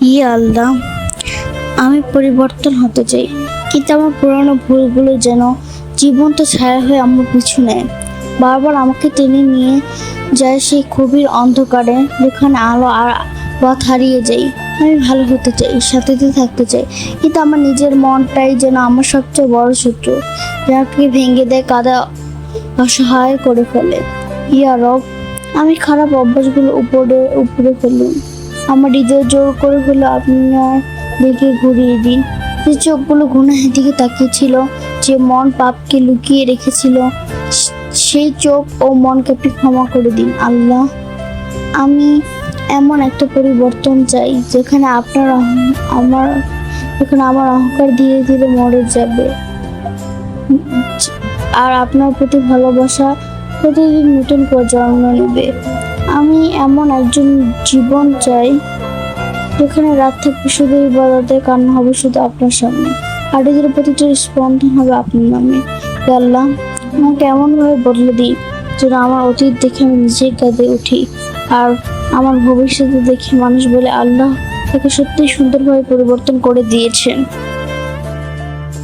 ইয়া আল্লাহ, আমি পরিবর্তন হতে চাই, কিন্তু আমার পুরানো ভুলগুলো যেন জীবন্ত ছায়া হয়ে আমার পিছু নেয়। বারবার আমাকে টেনে নিয়ে যায় সেই গভীর অন্ধকারে, যেখানে আলো আর পথ হারিয়ে যাই। আমি ভালো হতে চাই, সাথে থাকতে চাই, কিন্তু আমার নিজের মনটাই যেন আমার সবচেয়ে বড় শত্রু, যাকে ভেঙে দেয়, কাঁদা, অসহায় করে ফেলে। ইয়া রব, আমি খারাপ অভ্যাসগুলো উপরে উপরে ফেলুন। আমার হৃদয় জোর করে হলো আপনার দিকে ঘুরিয়ে দিন। যে চোখগুলো গুনাহের দিকে তাকিয়েছিল, যে মন পাপকে লুকিয়ে রেখেছিল, সেই চোখ ও মনকে আপনি ক্ষমা করে দিন আল্লাহ। আমি এমন একটা পরিবর্তন চাই যেখানে আমার যেখানে আমার অহংকার ধীরে ধীরে মরে যাবে, আর আপনার প্রতি ভালোবাসা প্রতিদিন নতুন করে জন্ম নেবে। আমি এমন একজন জীবন চাই যেখানে রাত থাকবে শুধু ইবাদতে, কান্না হবে শুধু আপনার সামনে, আর হৃদয়ের প্রতিটি স্পন্দন হবে আপনার নামে। হে আল্লাহ, আমাকে এমনভাবে বদলে দিন যেন আমার অতীত দেখে আমি নিজেই কাঁদে উঠি, আর আমার ভবিষ্যতে দেখে মানুষ বলে, আল্লাহ তাকে সত্যিই সুন্দরভাবে পরিবর্তন করে দিয়েছেন।